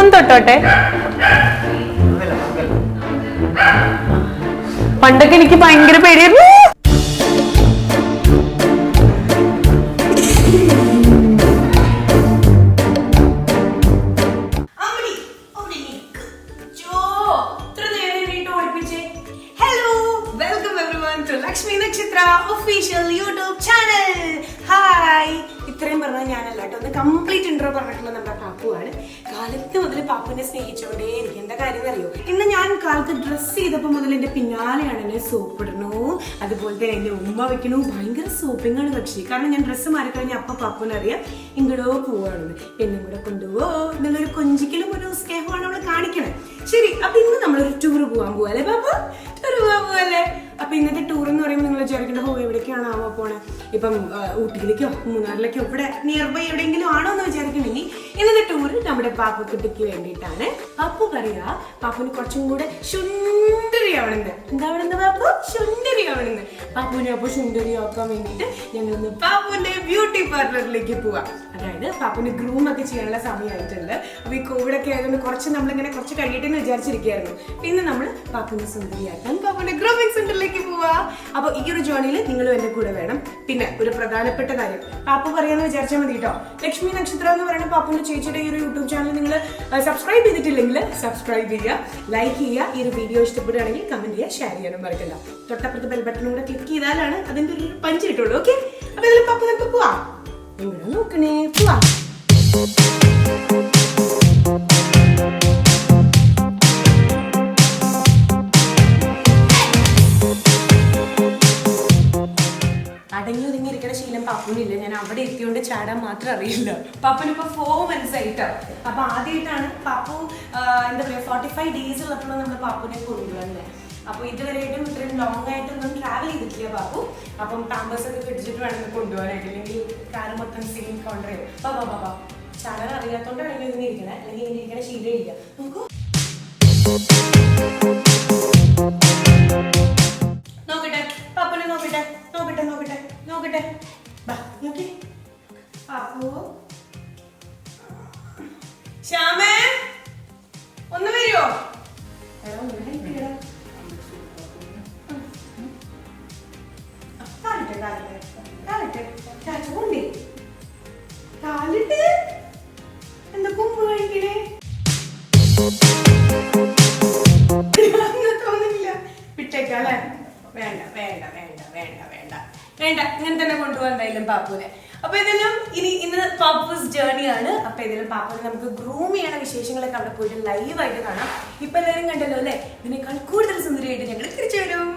ഒന്ന് തൊട്ടോട്ടെ. പണ്ടൊക്കെ എനിക്ക് ഭയങ്കര പേടിയായിരുന്നു. ലക്ഷ്മി നക്ഷത്ര ഒഫീഷ്യൽ യൂട്യൂബ് ചാനൽ. ഹായ്, ഇത്രയും പറഞ്ഞാൽ ഞാനല്ല കേട്ടോ, ഒന്ന് കംപ്ലീറ്റ് ഇൻട്രോ പറഞ്ഞിട്ടുള്ള നമ്മുടെ പാപ്പുവാണ്. കാലത്ത് മുതൽ പാപ്പുവിനെ സ്നേഹിച്ചോണ്ടേയിരിക്കും. എന്താ കാര്യം അറിയോ, ഇന്ന് ഞാൻ കാലത്ത് ഡ്രസ്സ് ചെയ്തപ്പോൾ മുതൽ എന്റെ പിന്നാലെയാണ് എന്നെ സോപ്പിടണു, അതുപോലെ തന്നെ എന്റെ ഉമ്മ വെക്കണു. ഭയങ്കര സോപ്പിംഗ് ആണ് പക്ഷേ, കാരണം ഞാൻ ഡ്രസ്സ് മാറിക്കഴിഞ്ഞാൽ അപ്പൊ പാപ്പുവിനറിയാം ഇങ്ങടോ പോവാണെന്ന്. എന്നെ കൂടെ കൊണ്ടുപോവോ എന്നുള്ളൊരു കൊഞ്ചിക്കലും ഒരു സ്നേഹമാണ് അവള് കാണിക്കണേ. ശരി, അപ്പൊ ഇന്ന് നമ്മളൊരു ടൂർ പോവാൻ പോവല്ലേ പാപ്പ? ടൂർ പോവാൻ പോവല്ലേ? അപ്പൊ ഇന്നത്തെ ടൂർ എന്ന് പറയുമ്പോൾ നിങ്ങൾ വിചാരിക്കേണ്ട, ഹോ എവിടേക്കാണ് ആവോ പോണേ, ഇപ്പം ഊട്ടിയിലേക്കോ മൂന്നാറിലേക്കോ ഇവിടെ നിയർ ബൈ എവിടെയെങ്കിലും ആണോ എന്ന് വിചാരിക്കണമെങ്കിൽ ഇന്നത്തെ ടൂർ നമ്മുടെ പാപ്പുക്കുട്ടിക്ക് വേണ്ടിയിട്ടാണ്. പാപ്പു പറയാ പാപ്പുവിന് കുറച്ചും കൂടെ സുന്ദരിയാവണെന്ന്. എന്താവണെന്ന് പാപ്പു? സുന്ദരിയാവണെന്ന്. പാപ്പുവിനെ അപ്പൊ സുന്ദരിയാക്കാൻ വേണ്ടിയിട്ട് ഞങ്ങളിന്ന് പാപ്പുവിന്റെ ബ്യൂട്ടി പാർലറിലേക്ക് പോവാം. അതായത് പാപ്പുവിന് ഗ്രൂം ഒക്കെ ചെയ്യാനുള്ള സമയമായിട്ടുണ്ട്. അപ്പൊ ഈ കോവിഡ് ഒക്കെ ആയതുകൊണ്ട് കുറച്ച് നമ്മളിങ്ങനെ കുറച്ച് കഴിയട്ടെ എന്ന് വിചാരിച്ചിരിക്കുകയായിരുന്നു. പിന്നെ നമ്മൾ പാപ്പുവിനെ സുന്ദരിയാക്കാൻ പാപ്പുവിന്റെ ഗ്രൂമിംഗ് സെന്ററിലേക്ക് പോവാ. അപ്പൊ ഈ ഒരു ജേർണിയിൽ നിങ്ങളും എന്റെ കൂടെ വേണം. പിന്നെ ഒരു പ്രധാനപ്പെട്ട കാര്യം പാപ്പു പറയാന്ന് വിചാരിച്ചാൽ മതി കേട്ടോ. ലക്ഷ്മി നക്ഷത്ര എന്ന് പറയുന്ന പാപ്പുവിന്റെ ചേച്ചിയുടെ ഈ ഒരു യൂട്യൂബ് ചാനൽ നിങ്ങൾ സബ്സ്ക്രൈബ് ചെയ്തിട്ടില്ലെങ്കിൽ സബ്സ്ക്രൈബ് ചെയ്യുക, ലൈക്ക് ചെയ്യുക. ഈ ഒരു വീഡിയോ ഇഷ്ടപ്പെടുകയാണെങ്കിൽ കമന്റ് ചെയ്യുക, ഷെയർ ചെയ്യാനും മറക്കണ്ട. തൊട്ടപ്പുറത്ത് ബെൽ ബട്ടൺ കൂടെ ക്ലിക്ക് ചെയ്താലാണ് അതിന്റെ ഒരു പഞ്ച് കിട്ടുള്ളൂ. ഓക്കെ, അപ്പൊ ഇതിൽ പാപ്പു നമുക്ക് പോവാം. ഇവിടെ നോക്കണേ, പോവാം. അടങ്ങി ഒതുങ്ങിയിരിക്കുന്ന ശീലം പാപ്പുനില്ല. ഞാൻ അവിടെ എത്തിയോണ്ട് ചാടാൻ മാത്രം അറിയില്ല. പാപ്പുനിപ്പോ 4 months ആയിട്ടോ. അപ്പൊ ആദ്യമായിട്ടാണ് പാപ്പു എന്താ പറയാ 45 days ഉള്ളപ്പോഴും നമ്മൾ പാപ്പുനെ കൊണ്ടുവരുന്നത്. അപ്പൊ ഇതുവരെയായിട്ടും ഇത്രയും ലോങ് ആയിട്ടൊന്നും ട്രാവൽ ചെയ്തിട്ടില്ല പാപ്പു. അപ്പം പാമ്പേഴ്സ് ഒക്കെ പിടിച്ചിട്ട് വേണം കൊണ്ടുപോകാനായിട്ട്, അല്ലെങ്കിൽ കാറ് മൊത്തം സീൻ കൊണ്ടുവരും. പാപ്പാ ചാടാൻ അറിയാത്തോണ്ടാണ് ഇങ്ങനെ ഇരിക്കണേ, അല്ലെങ്കിൽ ഇങ്ങനെ ഇരിക്കണ ശീലമില്ല. നോക്കൂ, നോക്കട്ടെ പാപ്പുനെ, നോക്കട്ടെ നോക്കട്ടെ നോക്കട്ടെ നോക്കട്ടെ. ബാ നോക്കി പാപ്പു. ശ്യാമേ ഒന്ന് വരുമോ? എന്താ കുമ്പ് കഴിക്കണേ? തോന്നില്ല, വിട്ടേക്കാല്ലേ? വേണ്ട വേണ്ട വേണ്ട വേണ്ട വേണ്ട വേണ്ട, ഇങ്ങനെ തന്നെ കൊണ്ടുപോകാൻ എന്തായാലും പാപ്പുവിനെ. അപ്പൊ ഇതെല്ലാം ഇന്ന് പാപ്പൂസ് ജേർണി ആണ്. അപ്പൊ ഇതിലും പാപ്പുവിനെ നമുക്ക് ഗ്രൂം ചെയ്യണ വിശേഷങ്ങളൊക്കെ അവിടെ പോയിട്ട് ലൈവായിട്ട് കാണാം. ഇപ്പൊ എല്ലാവരും കണ്ടല്ലോ അല്ലെ? ഇതിനേക്കാൾ കൂടുതൽ സുന്ദരിയായിട്ട് ഞങ്ങൾ തിരിച്ചു വരും.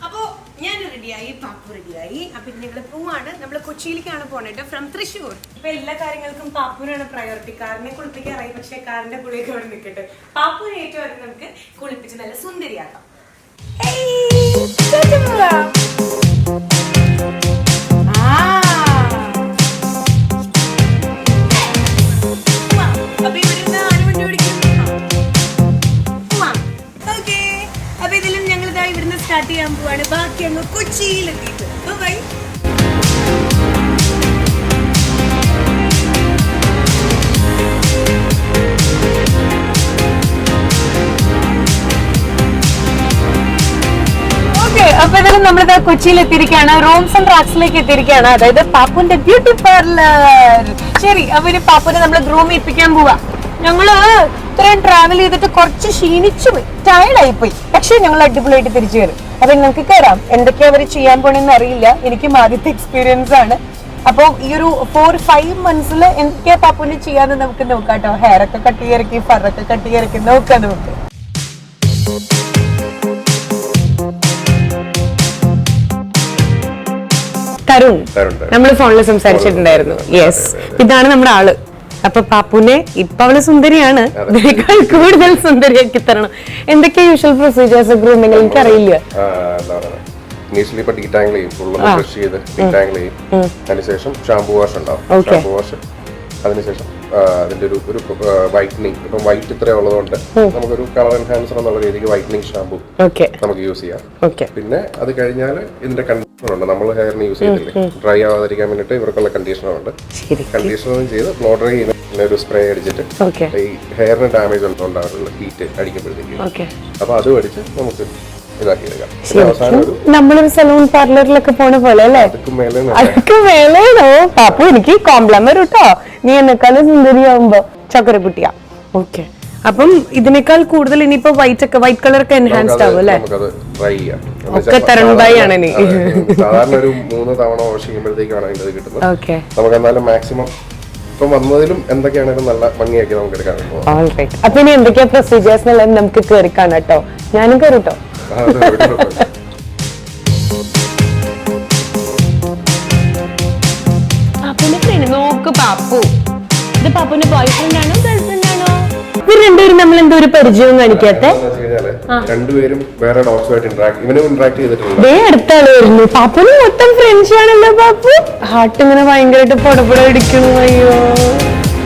അപ്പോ ഞാൻ റെഡിയായി, പാപ്പു റെഡിയായി. അപ്പൊ ഞങ്ങൾ പോവാണ്, നമ്മൾ കൊച്ചിയിലേക്കാണ് പോണേട്ടോ, ഫ്രം തൃശ്ശൂർ. ഇപ്പൊ എല്ലാ കാര്യങ്ങൾക്കും പാപ്പുവിനാണ് പ്രയോറിറ്റി. കാറിനെ കുളിപ്പിക്കാറായി, പക്ഷെ കാറിന്റെ പുള്ളിയൊക്കെ അവിടെ നിൽക്കട്ടെ. പാപ്പുവിനെ ഏറ്റവും ആദ്യം നമുക്ക് കുളിപ്പിച്ച് നല്ല സുന്ദരിയാക്കാം. അപ്പൊ ഇവിടുന്ന് 6 മിനിറ്റ് പിടിക്കും. അപ്പൊ ഇതിലും ഞങ്ങൾ ഇതാ ഇവിടുന്ന് സ്റ്റാർട്ട് ചെയ്യാൻ പോവാണ്. ബാക്കി അങ്ങ് കൊച്ചിയിലെത്തിയിട്ട് ബൈ. അപ്പൊ ഇതിലും നമ്മളിത് കൊച്ചിയിൽ എത്തിയിരിക്കുകയാണ്, റൂംസ് ആൻഡ് റാക്സിലേക്ക് എത്തിയിരിക്കുകയാണ്, അതായത് പാപ്പുവിന്റെ ബ്യൂട്ടി പാർലർ. ശരി, അപ്പൊ ഇനി പാപ്പുവിനെ നമ്മൾ ഗ്രൂം ചെയ്യിപ്പിക്കാൻ പോവാ. ഞങ്ങള് ഇത്രയും ട്രാവൽ ചെയ്തിട്ട് കുറച്ച് ക്ഷീണിച്ചു പോയി, ടയർഡായി പോയി. പക്ഷെ ഞങ്ങൾ അടിപൊളിയായിട്ട് തിരിച്ചു വരും. അപ്പൊ നിങ്ങൾക്ക് കയറാം. എന്തൊക്കെയാ അവർ ചെയ്യാൻ പോണെന്ന് അറിയില്ല, എനിക്കും ആദ്യത്തെ എക്സ്പീരിയൻസ് ആണ്. അപ്പൊ ഈ ഒരു 4-5 months എന്തൊക്കെയാ പാപ്പുവിന് ചെയ്യാന്ന് നമുക്ക് നോക്കാം കേട്ടോ. ഹെയർ ഒക്കെ കട്ടി ഇറക്കി, ഫറൊക്കെ കട്ടി ഇറക്കി നോക്കാം നമുക്ക്. തരുൺ, നമ്മള് ഫോണിൽ സംസാരിച്ചിട്ടുണ്ടായിരുന്നു. യെസ്, ഇതാണ് നമ്മുടെ ആള്. അപ്പൊ പാപ്പുനെ ഇപ്പൊ അവള് സുന്ദരിയാണ്, ഇതിനേക്കാൾ കൂടുതൽ സുന്ദരിയാക്കി തരണം. എന്തൊക്കെയാ യൂഷ്വൽ പ്രൊസീജിയേഴ്സ് ഗ്രൂമിംഗ്? എനിക്കറിയില്ല. ഇനീഷ്യലി ഇപ്പൊ ഡീടാങ്കിൾ ചെയ്യും, ഫുള്ള് ബ്രഷ് ചെയ്ത് ഡീടാങ്കിൾ ചെയ്യും. അതിനുശേഷം ഷാംപൂ വാഷ് ഉണ്ടാവും. ഷാംപൂ വാഷ്, അതിനുശേഷം അതിന്റെ ഒരു വൈറ്റനിങ്. ഇപ്പം വൈറ്റ് ഇത്ര ഉള്ളതുകൊണ്ട് നമുക്കൊരു കളർ എൻഹാൻസർ എന്നുള്ള രീതിക്ക് വൈറ്റനിങ് ഷാംപൂ നമുക്ക് യൂസ് ചെയ്യാം. പിന്നെ അത് കഴിഞ്ഞാൽ ഇതിന്റെ നമ്മൾ ഹെയറിന് യൂസ് ചെയ്തില്ലേ, ഡ്രൈ ആവാതിരിക്കാൻ വേണ്ടിട്ട് ഇവർക്കുള്ള കണ്ടീഷണറുണ്ട്. കണ്ടീഷണറും ചെയ്ത് ബ്ലോ ഡ്രൈ ചെയ്യുന്ന പിന്നെ ഒരു സ്പ്രേ അടിച്ചിട്ട് ഈ ഹെയറിന് ഡാമേജ് ഉണ്ടാവാറുള്ള ഹീറ്റ് അടിക്കുമ്പോഴത്തേക്കും, അപ്പൊ അതും അടിച്ച് നമുക്ക് ഇതാക്കി എടുക്കാം. അവസാനം നമ്മളൊരു സലൂൺ പാർലറിലൊക്കെ പോണ പോലെ അല്ലേ? അതൊക്കെ മേലേണോ പാപ്പു? എനിക്ക് കോംപ്ലിമെന്റ് കേട്ടോ, നീ എന്നെക്കാളും സുന്ദരിയാവുമ്പോ ചക്കരക്കുട്ടിയാ. ഓക്കെ, അപ്പം ഇതിനേക്കാൾ കൂടുതൽ ഇനിയിപ്പോ വൈറ്റ് കളർ ഒക്കെ എൻഹാൻസ്ഡ് ആവും അല്ലേ? ഒക്കെ തരൺബൈ ആണ് ഇനി. സാധാരണ ഒരു 3 തവണ വാഷ് ചെയ്യുമ്പോഴത്തേക്കാണ് ഇത് കിട്ടുന്നത്. നമുക്ക് എന്തായാലും മാക്സിമം ഇപ്പം വന്നതിലും എന്തൊക്കെയാണെങ്കിലും നല്ല ഭംഗിയാക്കി നമുക്ക് എടുക്കാൻ പറ്റും. അപ്പൊ ഇനി എന്തൊക്കെയാ പ്രൊസീജിയേഴ്സ് എന്നുള്ളത് നമുക്ക് കയറി കാണാം കേട്ടോ. ഞാനും കയറിട്ടോ. നോക്ക് പാപ്പു, ഇത് പാപ്പുന്റെ ബോയ് ഫ്രണ്ട് ആണോ ഗേൾ ഫ്രണ്ട് ആണോ? ഇവർ രണ്ടുപേരും നമ്മൾ എന്തോ ഒരു പരിചയവും കാണിക്കാത്ത രണ്ടുപേരും വേറെ ഡോഗ്സുമായിട്ട് ഇന്ററാക്ട് ചെയ്തിട്ടുണ്ട്. അടുത്താള് വരുന്നു. പാപ്പുന് മൊത്തം ഫ്രണ്ട്സ് ആണല്ലോ. പാപ്പു ഹാർട്ട് ഇങ്ങനെ ഭയങ്കരമായിട്ട് പൊടപൊട ഇടിക്കണു. അയ്യോ,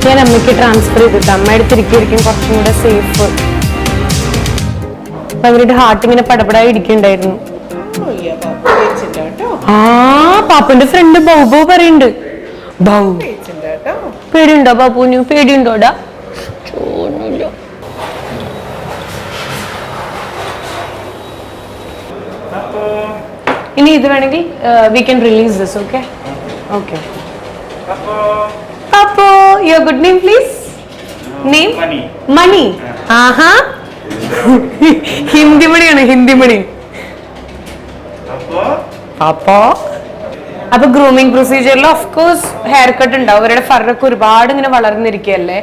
ഞാൻ അമ്മയ്ക്ക് ട്രാൻസ്ഫർ ചെയ്തിട്ട് അമ്മ അടുത്തിരിക്കും കുറച്ചും കൂടെ സേഫ്. ഭയങ്കരമായിട്ട് ഹാർട്ട് ഇങ്ങനെ പടപടായി ഇടിക്കണ്ടായിരുന്നു. ആ പാപ്പുന്റെ ഫ്രണ്ട് ബൗബോ പറയുന്നുണ്ട്. ബൗ പേടിയുണ്ടോ പാപ്പുന്? പേടിയുണ്ടോടാ? ചോന്നില്ല. ഇനി ഇത് വേണമെങ്കിൽ we can release this. Okay okay. അപ്പോ your good name please. Name Mani. ആഹാ, ഹിന്ദിമണിയാണ്, ഹിന്ദിമണി. അപ്പൊ ഗ്രൂമിംഗ് പ്രൊസീജിയറിൽ ഓഫ് കോഴ്സ് ഹെയർ കട്ട് ഉണ്ടാവും. അവരുടെ ഫറൊക്കെ ഒരുപാട് ഇങ്ങനെ വളർന്നിരിക്കല്ലേ,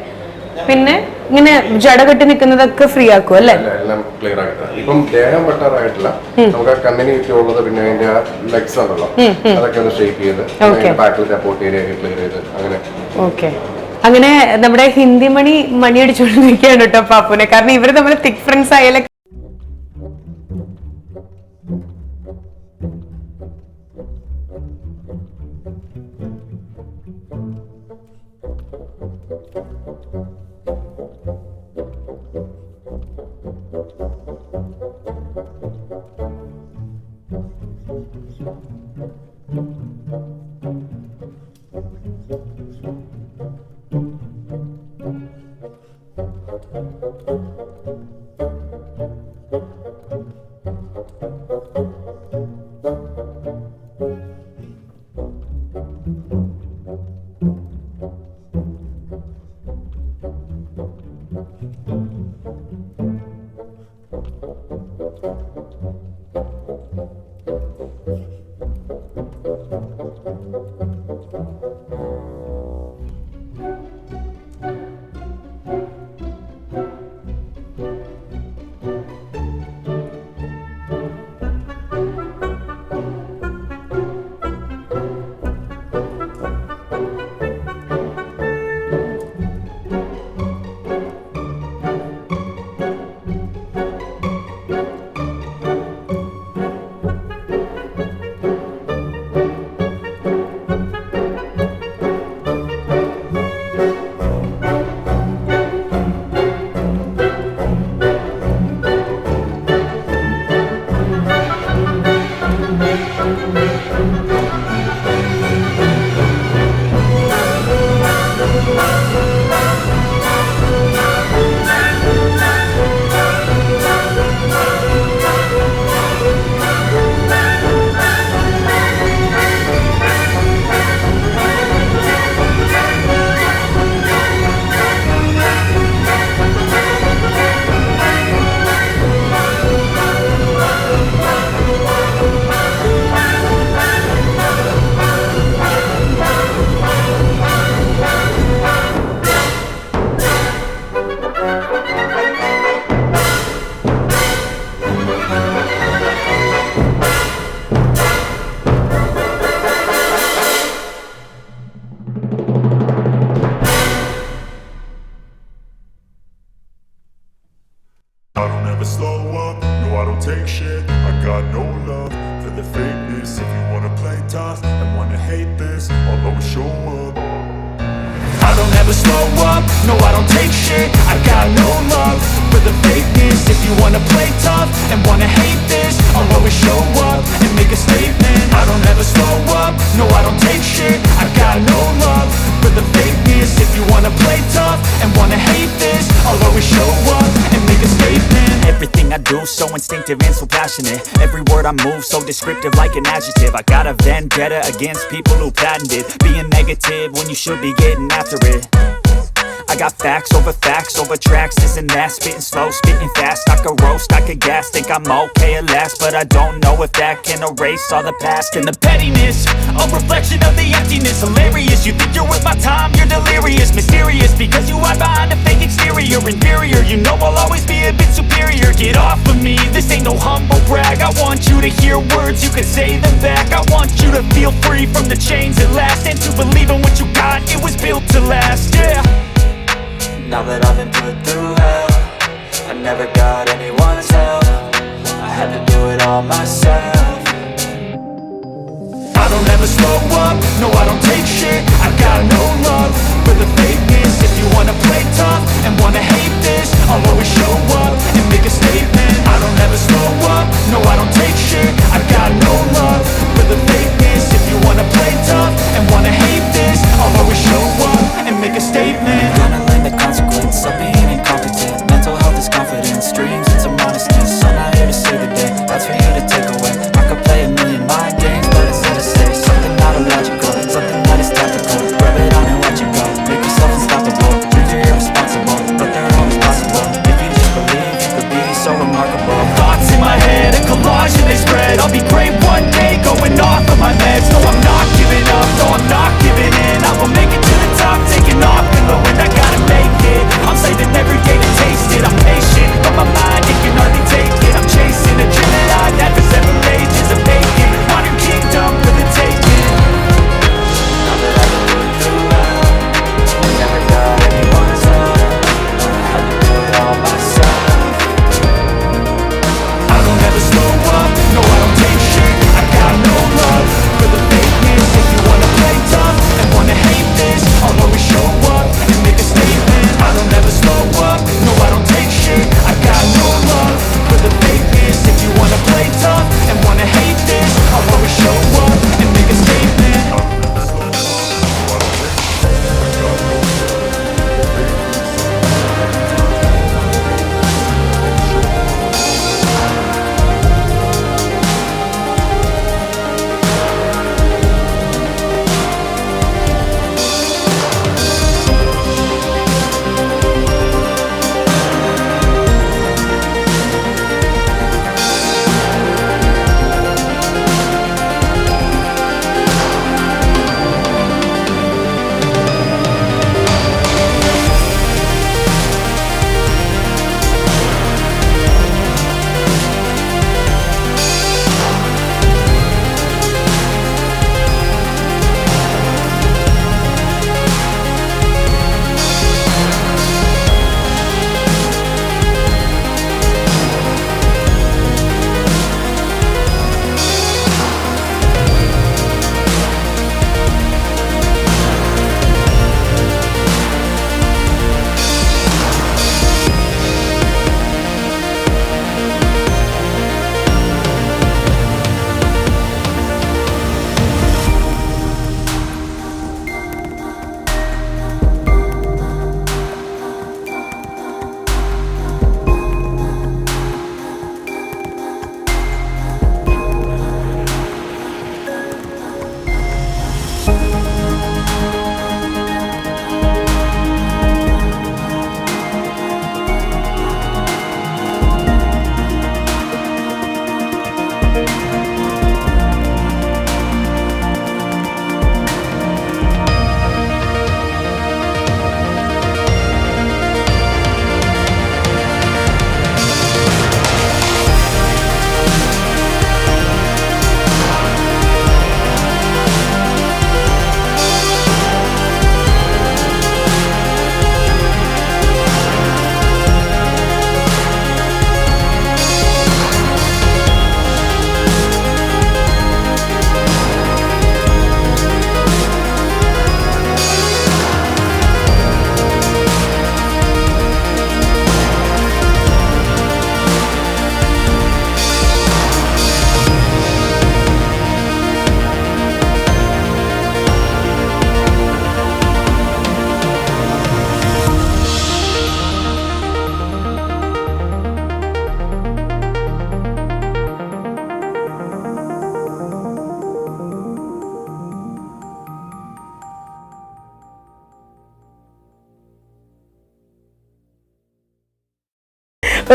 പിന്നെ ഇങ്ങനെ ജട കെട്ടി നിൽക്കുന്നതൊക്കെ ഫ്രീ ആക്കും അല്ലേ? എല്ലാം ക്ലിയർ ആയിട്ട്. ഇപ്പം ദേഹം വെട്ടാറായിട്ടില്ല, നമുക്ക് കണ്ണിന് ചുറ്റുമുള്ളത് പിന്നെ അതിന്റെ ലെഗ്സ് ആണല്ലോ, അതൊക്കെ ഒന്ന് ഷേപ്പ് ചെയ്ത് ബാക്കിൽ സപ്പോർട്ട് ഏരിയ ക്ലിയർ ചെയ്ത് അങ്ങനെ. ഓക്കെ, അങ്ങനെ നമ്മുടെ ഹിന്ദി മണി അടിച്ചുകൊണ്ടിരിക്കുകയാണ് കേട്ടോ പാപ്പുനെ. കാരണം ഇവര് തമ്മിൽ തിക് ഫ്രണ്ട്സ് ആയാലേ. I don't ever slow up, no I don't take shit. I got no love for the fakeness. If you wanna play tough and wanna hate this, I'll always show up and make a statement. I don't ever slow up, no I don't take shit. I got no love for the fakeness. If you wanna play tough and wanna hate this, I'll always show up and make a statement. Everything I do so instinctive and so passionate. Every word I move so descriptive like an adjective. I got a vendetta against people who patented being negative when you should be getting after it. I got facts over tracks, this and that. Spitting slow, spitting fast. I could roast, I could gas. Think I'm okay at last, but I don't know if that can erase all the past. And the pettiness, a reflection of the emptiness. Hilarious, you think you're worth my time, you're delirious. Mysterious, because you hide behind a fake exterior. Inferior, you know I'll always be a bit superior. Get off of me, this ain't no humble brag. I want you to hear words, you can say them back. I want you to feel free from the chains at last, and to believe in what you got, it was built to last, yeah. Now that I've been put through hell, I never got anyone's help. I had to do it all myself. I don't ever slow up, no I don't take shit. I got no love for the fakeness. If you wanna play tough and wanna hate this, I'll always show up and make a statement. I don't ever slow up, no I don't take shit. I got no love for the fakeness. If you wanna play tough and wanna hate this, I'll always show up and make a statement. Gonna learn the consequence of being incompetent. Mental health is confidence, dreams into modestness. I'm not here to save the day, that's for you to take away. I could play a million mind games, but instead of say something not illogical, something that is tactical. Rub it on and watch it go, make yourself unstoppable. Dreams are irresponsible, but they're always possible. If you just believe, you could be so remarkable. Thoughts in my head, a collage and they spread. I'll be great one day, going off of my meds. No, I'm not giving up, no, I'm not giving in. I will make it to the top, taking off in the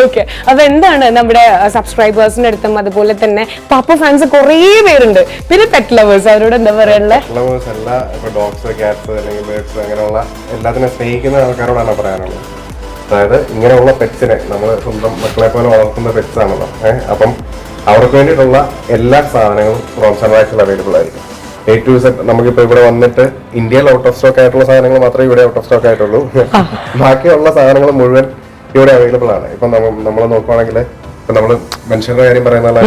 okay, അപ്പൊ എന്താണ് നമ്മുടെ സബ്സ്ക്രൈബേഴ്സിന്റെ അടുത്തും അതുപോലെ തന്നെ Pappu fans കുറേ പേരുണ്ട്, പിന്നെ pet lovers, അവരോട് എന്താ പറയാനുള്ളത്? ലവേഴ്സ് എല്ലാ ഇപ്പൊ ഡോഗ്സ്, ക്യാറ്റ്സ് അല്ലെങ്കിൽ ബേർഡ്സ് അങ്ങനെയുള്ള എല്ലാത്തിനും സ്നേഹിക്കുന്ന ആൾക്കാരോടാണ് പറയാനുള്ളത്. അതായത് ഇങ്ങനെയുള്ള പെറ്റ്സിനെ നമ്മൾ സ്വന്തം മക്കളെ പോലെ വളർത്തുന്ന പെറ്റ്സ് ആണല്ലോ. അപ്പം അവർക്ക് വേണ്ടിയിട്ടുള്ള എല്ലാ സാധനങ്ങളും റോംസ് ആൻഡ് വാക്സിൽ അവൈലബിൾ ആയിരിക്കും. A to Z. നമുക്കിപ്പോ ഇവിടെ വന്നിട്ട് ഇന്ത്യയിൽ ഔട്ട് ഓഫ് സ്റ്റോക്ക് ആയിട്ടുള്ള സാധനങ്ങൾ മാത്രമേ ഇവിടെ ഔട്ട് ഓഫ് സ്റ്റോക്ക് ആയിട്ടുള്ളൂ. ബാക്കിയുള്ള സാധനങ്ങൾ മുഴുവൻ ഇവിടെ അവൈലബിൾ ആണ്. ഇപ്പൊ നമ്മൾ നോക്കുവാണെങ്കിൽ ഇപ്പൊ നമ്മള് മനുഷ്യരുടെ കാര്യം പറയുന്ന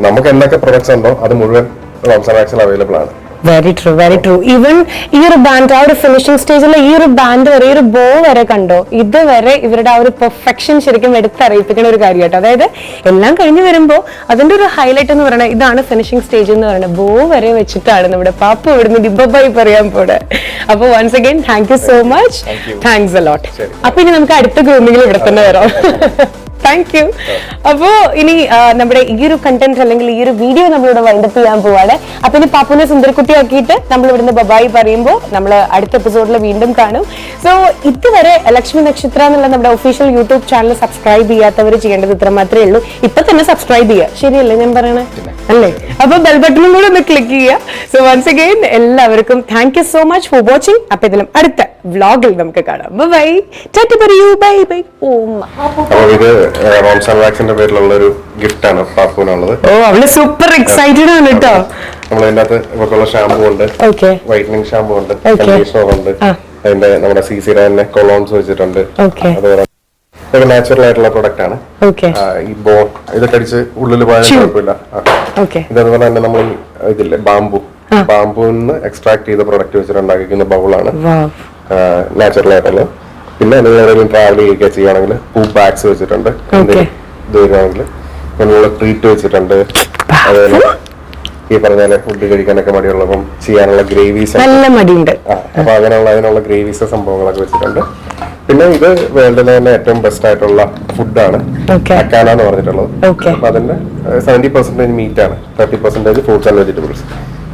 നമുക്ക് എന്തൊക്കെ പ്രൊഡക്ട്സ് ഉണ്ടോ അത് മുഴുവൻ റോംസ് ആൻഡ് വാക്സിൽ അവൈലബിൾ ആണ്. Very true, very true. Even ഈ ഒരു ബാൻഡ് ആ ഒരു ഫിനിഷിംഗ് സ്റ്റേജിലെ ഈ ഒരു ബാൻഡ് വരെ, ഈ ഒരു ബോ വരെ കണ്ടോ, ഇതുവരെ ഇവരുടെ ആ ഒരു പെർഫെക്ഷൻ ശരിക്കും എടുത്തറിയിപ്പിക്കുന്ന ഒരു കാര്യം കേട്ടോ. അതായത് എല്ലാം കഴിഞ്ഞ് വരുമ്പോൾ അതിന്റെ ഒരു ഹൈലൈറ്റ് എന്ന് പറയുന്നത് ഇതാണ് ഫിനിഷിംഗ് സ്റ്റേജ് എന്ന് പറയുന്നത്. ബോ വരെ വെച്ചിട്ടാണ് നമ്മുടെ പാപ്പു ഇവിടുന്ന് ഡിബബായി പറയാൻ പോടെ. അപ്പൊ once again thank you so much, thanks a lot. അപ്പൊ ഇനി നമുക്ക് അടുത്ത ഗ്രൂമിംഗിൽ ഇവിടെ തന്നെ വരാം. Thank you. അപ്പോ ഇനി നമ്മുടെ ഈ ഒരു കണ്ടന്റ് അല്ലെങ്കിൽ ഈ ഒരു വീഡിയോ നമ്മളിവിടെ വൈൻഡപ്പ് ചെയ്യാൻ പോവാണ്. അപ്പൊ ഇനി പാപ്പുവിനെ സുന്ദരക്കുട്ടിയാക്കിയിട്ട് നമ്മൾ ഇവിടുന്ന് ബബായി പറയുമ്പോൾ നമ്മൾ അടുത്ത എപ്പിസോഡിൽ വീണ്ടും കാണും. സോ ഇതുവരെ ലക്ഷ്മി നക്ഷത്ര എന്നുള്ള നമ്മുടെ ഒഫീഷ്യൽ യൂട്യൂബ് ചാനൽ സബ്സ്ക്രൈബ് ചെയ്യാത്തവർ ചെയ്യേണ്ടത് ഇത്ര മാത്രമേ ഉള്ളൂ. ഇപ്പൊ തന്നെ സബ്സ്ക്രൈബ് ചെയ്യുക, ശരിയല്ലേ ഞാൻ പറയണേ? അല്ലേ? അപ്പൊ ബെൽ ബട്ടണും കൂടെ ഒന്ന് ക്ലിക്ക് ചെയ്യുക. സോ വൺസ് അഗൈൻ എല്ലാവർക്കും thank you so much for watching. അപ്പൊ ഇതിലും അടുത്ത വ്ലോഗിൽ നമുക്ക് കാണാം. ബൈ, ടാറ്റ പറയൂ, ബൈ ബൈ. അപ്പൊ ഇത് റോംസ് ആൻഡ് വാക്സിന്റെ പേരിലുള്ള ഒരു ഗിഫ്റ്റ് ആണ് പാപ്പുവിനുള്ളത്. ഓ, അവള് സൂപ്പർ എക്സൈറ്റഡ് ആണ് കേട്ടോ. നമ്മൾ ഇതിന്റെ അകത്ത് ഇവർക്കുള്ള ഷാമ്പു ഉണ്ട്, വൈറ്റനിങ് ഷാമ്പു ഉണ്ട്, കണ്ടീഷണർ ഉണ്ട്, അതിന്റെ നമ്മുടെ CC തന്നെ കൊളോൺസ് വെച്ചിട്ടുണ്ട്. അതുപോലെ ഇതൊക്കെ നാച്ചുറൽ ആയിട്ടുള്ള പ്രൊഡക്റ്റ് ആണ്. ഈ ബോൺ ഇതൊക്കെ അടിച്ച് ഉള്ളിൽ പോയാൽ കുഴപ്പമില്ല. ഇതേപോലെ തന്നെ നമ്മൾ ഇതില്ലേ ബാംബുന്ന് എക്സ്ട്രാക്ട് ചെയ്ത പ്രൊഡക്റ്റ് വെച്ചിട്ട് ഉണ്ടാക്കിക്കുന്ന ബൗളാണ് നാച്ചുറൽ ആയിട്ടുള്ളത്. പിന്നെ നിങ്ങൾ ട്രാവൽ ചെയ്യുക ചെയ്യുകയാണെങ്കിൽ ബാഗ്സ് വെച്ചിട്ടുണ്ട്, ദൂരമാണെങ്കിൽ നമ്മൾ ട്രീറ്റ് വെച്ചിട്ടുണ്ട്. അതുപോലെ ഈ പറഞ്ഞാല് ഫുഡ് കഴിക്കാനൊക്കെ മടിയുള്ളപ്പം ചെയ്യാനുള്ള ഗ്രേവീസ് അപ്പൊ അങ്ങനെയുള്ള അതിനുള്ള ഗ്രേവീസ് സംഭവങ്ങളൊക്കെ വെച്ചിട്ടുണ്ട്. പിന്നെ ഇത് വേൾഡിലെ തന്നെ ഏറ്റവും ബെസ്റ്റ് ആയിട്ടുള്ള ഫുഡാണ് അക്കാന എന്ന് പറഞ്ഞിട്ടുള്ളത്. അപ്പൊ അതിന്റെ 70% മീറ്റ് ആണ്, 30% ഫ്രൂട്ട്സ് ആൻഡ് വെജിറ്റബിൾസ്.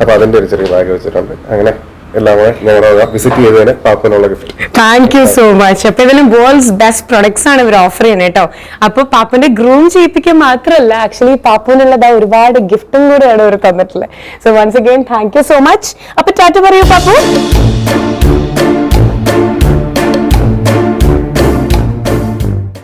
അപ്പൊ അതിന്റെ ഒരു ചെറിയ ബാഗ് വെച്ചിട്ടുണ്ട്. അങ്ങനെ എല്ലാം കൂടെ ഞങ്ങളുടെ വിസിറ്റ് ചെയ്തതിന് പാപ്പുവിനുള്ള gift. Thank you so much. അപ്പൊ ഇതിലും വേൾഡ്സ് ബെസ്റ്റ് പ്രൊഡക്ട്സ് ആണ് ഇവർ ഓഫർ ചെയ്യുന്നത് കേട്ടോ. അപ്പൊ പാപ്പുവിന്റെ ഗ്രൂം ചെയ്യിപ്പിക്കാൻ മാത്രമല്ല, ആക്ച്വലി പാപ്പുവിനുള്ളത് ഒരുപാട് ഗിഫ്റ്റും കൂടെയാണ് ഇവർ തന്നിട്ടുള്ളത്. So once again thank you so much. അപ്പൊ ടാറ്റ പറയൂ പാപ്പു.